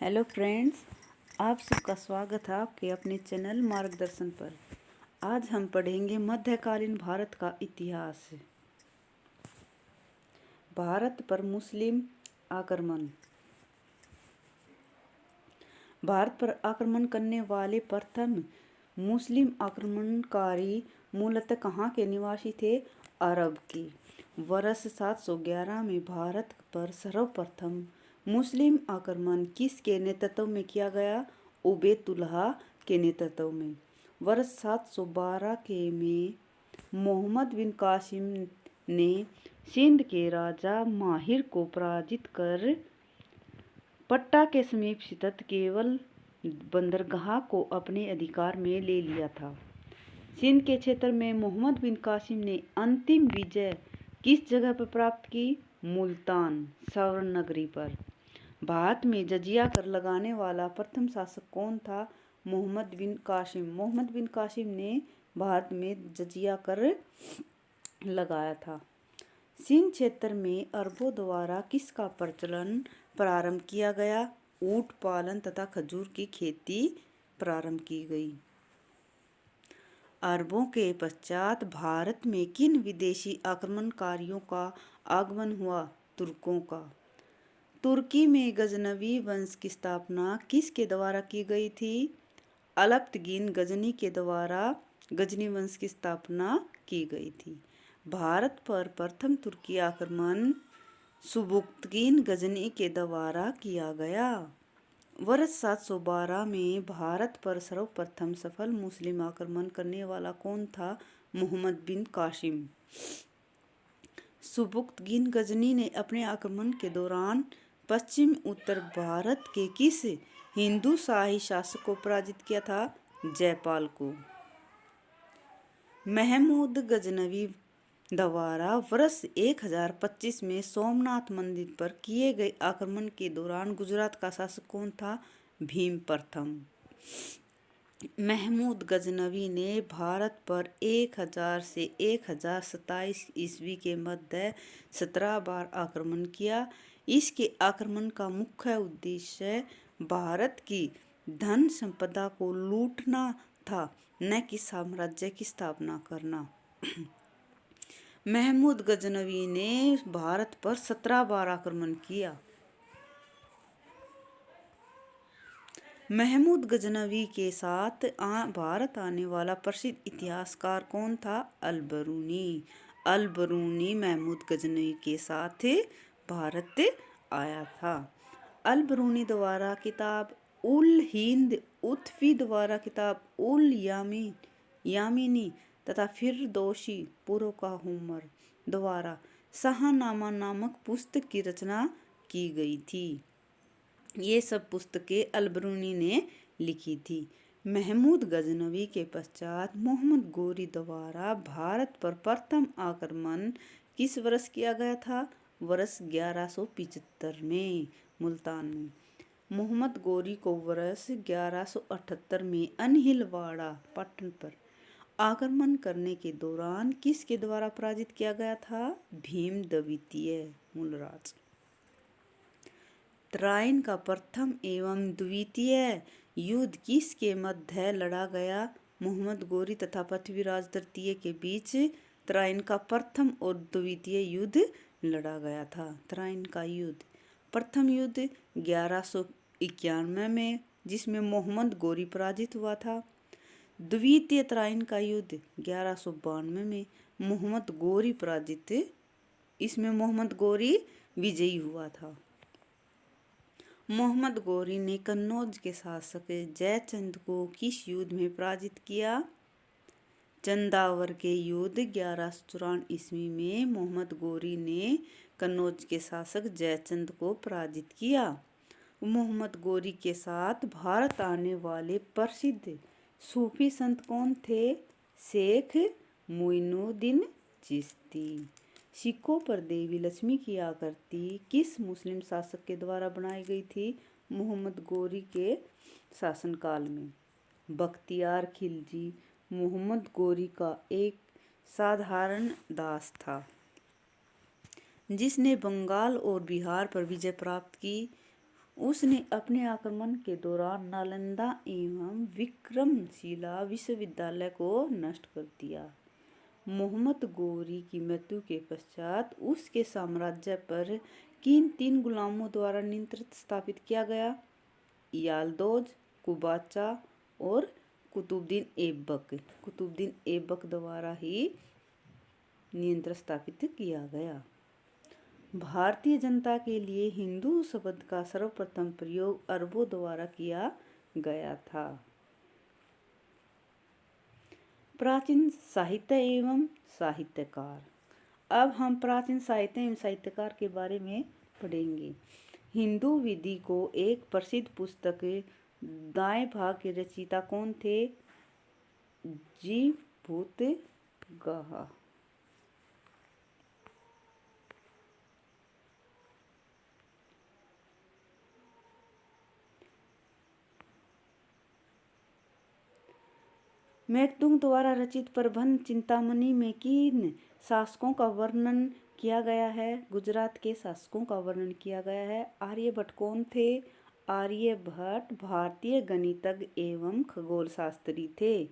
Hello friends, आप सबका स्वागत है आपके अपने चैनल मार्गदर्शन पर। आज हम पढ़ेंगे मध्यकालीन भारत का इतिहास। भारत पर मुस्लिम आक्रमण। भारत पर आक्रमण करने वाले प्रथम मुस्लिम आक्रमणकारी मूलतः कहाँ के निवासी थे? अरब के। वर्ष 711 में भारत पर सर्वप्रथम मुस्लिम आक्रमण किसके नेतृत्व में किया गया? उबैदुल्लाह के नेतृत्व में। वर्ष 712 के में मोहम्मद बिन कासिम ने सिंध के राजा माहिर को पराजित कर पट्टा के समीप स्थित केवल बंदरगाह को अपने अधिकार में ले लिया था। सिंध के क्षेत्र में मोहम्मद बिन कासिम ने अंतिम विजय किस जगह पर प्राप्त की? मुल्तान स्वर्ण नगरी पर। भारत में जजिया कर लगाने वाला प्रथम शासक कौन था? मोहम्मद बिन कासिम। मोहम्मद बिन कासिम ने भारत में जजिया कर लगाया था। सिंध क्षेत्र में अरबों द्वारा किसका प्रचलन प्रारंभ किया गया? ऊंट पालन तथा खजूर की खेती प्रारंभ की गई। अरबों के पश्चात भारत में किन विदेशी आक्रमणकारियों का आगमन हुआ? तुर्कों का। तुर्की में गजनवी वंश की स्थापना किसके द्वारा की गई थी? अलप्तगिन गजनी के द्वारा गजनी वंश की स्थापना की गई थी। भारत पर प्रथम तुर्की आक्रमण सुबुक्तगिन गजनी के द्वारा किया गया। वर्ष 712 में भारत पर सर्वप्रथम सफल मुस्लिम आक्रमण करने वाला कौन था? मोहम्मद बिन कासिम। सुबुक्तगिन गजनी ने अपने आक्रमण के दौरान पश्चिम उत्तर भारत के किस हिंदू शाही शासक को पराजित किया था? जयपाल को। महमूद गजनवी द्वारा वर्ष 1025 में सोमनाथ मंदिर पर किए गए आक्रमण के दौरान गुजरात का शासक कौन था? भीम प्रथम। महमूद गजनवी ने भारत पर 1000 से 1027 ईस्वी के मध्य 17 बार आक्रमण किया। इसके आक्रमण का मुख्य उद्देश्य भारत की धन संपदा को लूटना था, न कि साम्राज्य की स्थापना करना। महमूद गजनवी ने भारत पर 17 बार आक्रमण किया। महमूद गजनवी के साथ भारत आने वाला प्रसिद्ध इतिहासकार कौन था? अल-बरूनी। अल-बरूनी महमूद गजनवी के साथ भारत आया था। अल-बरूनी द्वारा किताब उल हिंद, उत्फी द्वारा किताब उल यामिनी तथा फिरदौसी पूर्व का हुमर द्वारा शाहनामा नामक पुस्तक की रचना की गई थी। ये सब पुस्तकें अल-बरूनी ने लिखी थी। महमूद गजनवी के पश्चात मोहम्मद गोरी द्वारा भारत पर प्रथम आक्रमण किस वर्ष किया गया था? वर्ष 1175 में मुल्तान में। मोहम्मद गोरी को वर्ष 1178 में अनहिलवाड़ा पट्टन पर आक्रमण करने के दौरान किसके द्वारा पराजित किया गया था? भीम द्वितीय मूलराज। तराइन का प्रथम एवं द्वितीय युद्ध किसके मध्य लड़ा गया? मोहम्मद गोरी तथा पृथ्वीराज तृतीय के बीच तराइन का प्रथम और द्वितीय युद्ध लड़ा गया था। तराइन का युद्ध। प्रथम युद्ध 1191 में, जिसमें मोहम्मद गोरी पराजित हुआ था। द्वितीय तराइन का युद्ध 1192 में, मोहम्मद गोरी पराजित, इसमें मोहम्मद गोरी विजयी हुआ था। मोहम्मद गोरी ने कन्नौज के शासक जयचंद को किस युद्ध में पराजित किया? चंदावर के युद्ध 1194 ईस्वी में मोहम्मद गोरी ने कन्नौज के शासक जयचंद को पराजित किया। मोहम्मद गोरी के साथ भारत आने वाले प्रसिद्ध सूफी संत कौन थे? शेख मुइनुद्दीन चिश्ती। सिखों पर देवी लक्ष्मी की आकृति किस मुस्लिम शासक के द्वारा बनाई गई थी? मोहम्मद गोरी के शासनकाल में। बख्तियार खिलजी मोहम्मद गोरी का एक साधारण दास था, जिसने बंगाल और बिहार पर विजय प्राप्त की। उसने अपने आक्रमण के दौरान नालंदा एवं विक्रमशिला विश्वविद्यालय को नष्ट कर दिया। मोहम्मद गोरी की मृत्यु के पश्चात उसके साम्राज्य पर किन 3 गुलामों द्वारा नियंत्रण स्थापित किया गया? याल्दोज, कुबाचा और कुतुबुद्दीन ऐबक। कुतुबुद्दीन ऐबक द्वारा ही नियंत्रण स्थापित किया गया। भारतीय जनता के लिए हिंदू शब्द का सर्वप्रथम प्रयोग अरबों द्वारा किया गया था। प्राचीन साहित्य एवं साहित्यकार। अब हम प्राचीन साहित्य एवं साहित्यकार के बारे में पढ़ेंगे। हिंदू विधि को एक प्रसिद्ध पुस्तक दाएं भाग के रचयिता कौन थे? जीभूतगढ़। मेघदूत द्वारा रचित प्रबंध चिंतामणि में किन शासकों का वर्णन किया गया है? गुजरात के शासकों का वर्णन किया गया है। आर्यभट्ट कौन थे? आर्यभट्ट भारतीय गणितज्ञ एवं खगोल शास्त्री थे।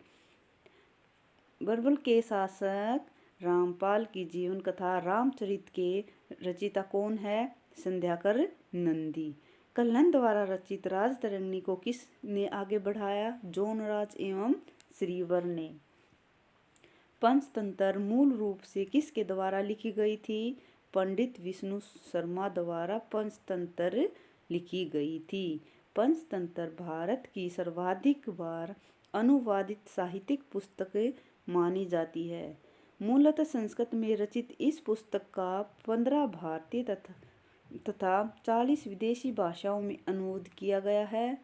बर्बर के शासक रामपाल की जीवन कथा रामचरित के रचयिता कौन है? संध्याकर नंदी। कल्हण द्वारा रचित राजतरंगिणी को किसने आगे बढ़ाया? जोनराज एवं श्रीवर ने। पंचतंत्र मूल रूप से किसके द्वारा लिखी गई थी? पंडित विष्णु शर्मा द्वारा पंचतंत्र लिखी गई थी। पंचतंत्र भारत की सर्वाधिक बार अनुवादित साहित्यिक पुस्तक मानी जाती है। मूलतः संस्कृत में रचित इस पुस्तक का 15 भारतीय तथा 40 विदेशी भाषाओं में अनुवाद किया गया है।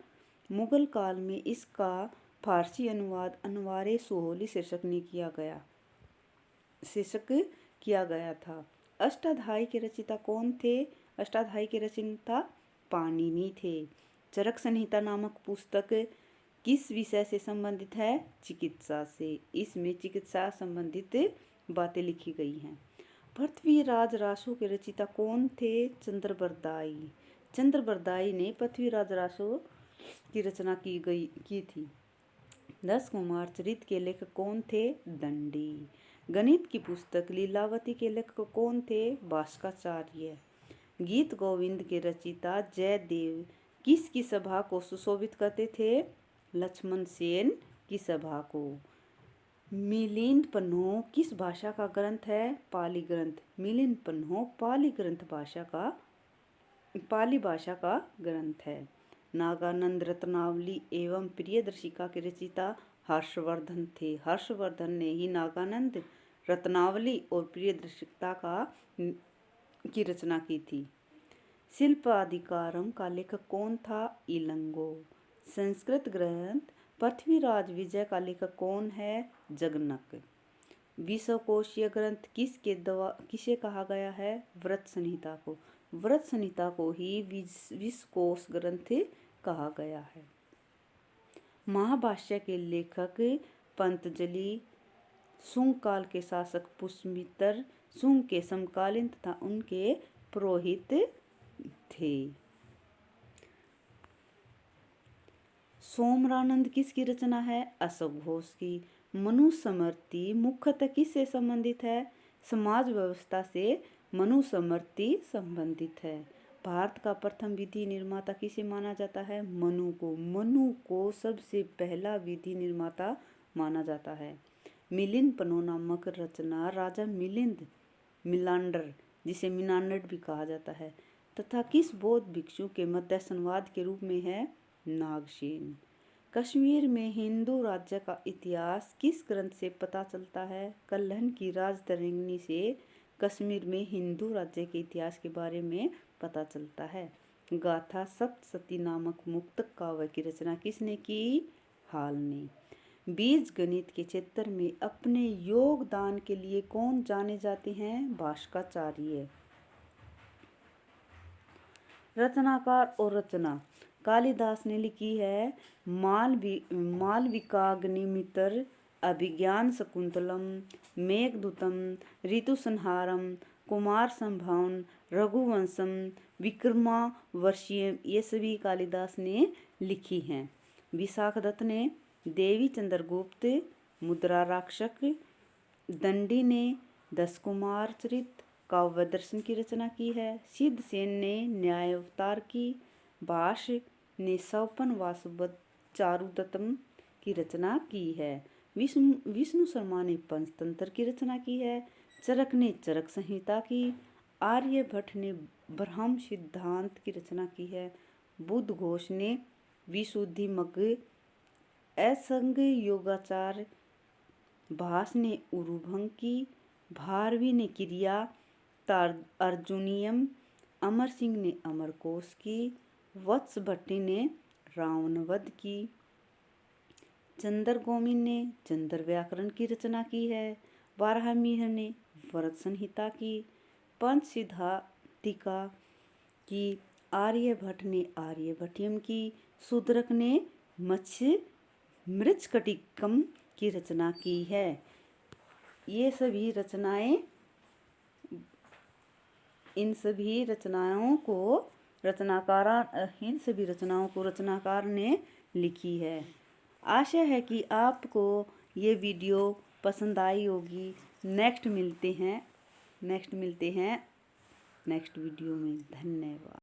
मुगल काल में इसका फारसी अनुवाद अनवारे सोहली शीर्षक किया गया था। अष्टाध्यायी के रचयिता कौन थे? अष्टाध्यायी के रचयिता पाणिनि थे। चरक संहिता नामक पुस्तक किस विषय से संबंधित है? चिकित्सा से। इसमें चिकित्सा संबंधित बातें लिखी गई हैं। पृथ्वीराज रासो के रचयिता कौन थे? चंद्रबरदाई। चंद्रबरदाई ने पृथ्वीराज रासो की रचना की थी। 10 कुमार चरित के लेखक कौन थे? दंडी। गणित की पुस्तक लीलावती के लेखक कौन थे? भास्कराचार्य। गीत गोविंद के रचयिता जयदेव किसकी सभा को सुशोभित करते थे? लक्ष्मण सेन की सभा को। मिलिंद पन्हो किस भाषा का ग्रंथ है? पाली ग्रंथ। मिलिंद पन्हो पाली भाषा का ग्रंथ है। नागानंद रत्नावली एवं प्रियदर्शिका के रचयिता हर्षवर्धन थे। हर्षवर्धन ने ही नागानंद रत्नावली और प्रियदर्शिका की रचना की थी। शिल्पाधिकारम का लेखक कौन था? इलंगो। संस्कृत ग्रंथ पृथ्वीराज विजय का लेखक कौन है? जगनक। विश्वकोशीय ग्रंथ किसे कहा गया है? व्रत संहिता को। व्रत संहिता को ही विश्वकोश ग्रंथ कहा गया है। महाभाष्य के लेखक पंतजलि शुंग काल के शासक पुष्यमित्र शुंग के समकालीन तथा उनके पुरोहित थे। सोमरानंद किसकी रचना है? अशोक घोष की। मनुस्मृति मुख्यतः किससे संबंधित है? समाज व्यवस्था से मनुस्मृति संबंधित है। भारत का प्रथम विधि निर्माता किसे माना जाता है? मनु को। मनु को सबसे पहला विधि निर्माता माना जाता है। मिलिंद पन्हो नामक रचना राजा मिलांडर जिसे मीनांडर भी कहा जाता है तथा किस बौद्ध भिक्षु के मध्य संवाद के रूप में है? नागसेन। कश्मीर में हिंदू राज्य का इतिहास किस ग्रंथ से पता चलता है? कल्हण की राजतरंगिणी से कश्मीर में हिंदू राज्य के इतिहास के बारे में पता चलता है। गाथा सप्तशती नामक मुक्तक काव्य की रचना किसने की? हाल ने। बीज गणित के क्षेत्र में अपने योगदान के लिए कौन जाने जाते हैं? भास्कराचार्य। रचनाकार और रचना कालिदास ने लिखी है मालविकाग्निमित्र, अभिज्ञान शकुंतलम, मेघदूतम, ऋतुसंहारम, कुमार संभवम, रघुवंशम, विक्रमावर्षीय, ये सभी कालिदास ने लिखी हैं। विशाख दत्त ने देवी चंद्रगुप्त, मुद्रा राक्षक, दंडी ने दस कुमार चरित काव्य दर्शन की रचना की है। सिद्धसेन ने न्याय अवतार की, भाष ने सौपन वासुवद चारुदत्तम की रचना की है। विष्णु शर्मा ने पंचतंत्र की रचना की है। चरक ने चरक संहिता की। आर्यभट्ट ने ब्रह्म सिद्धांत की रचना की है। बुद्ध घोष ने विशुद्धिमग्ग, असंग योगाचार, भास ने उरुभंग की, भारवी ने क्रिया अर्जुनियम, अमर सिंह ने अमरकोश की, वत्स भट्टी ने रावणवध की, चंद्र गोमिन ने चंद्र व्याकरण की रचना की है। बारहमीर ने व्रत संहिता की, पंच सिद्धांतिका की, आर्यभट्ट ने आर्यभट्टियम की, शूद्रक ने मत्स्य मृच्छकटिकम की रचना की है। ये सभी रचनाएं, इन सभी रचनाओं को रचनाकार ने लिखी है। आशा है कि आपको ये वीडियो पसंद आई होगी। नेक्स्ट मिलते हैं नेक्स्ट वीडियो में। धन्यवाद।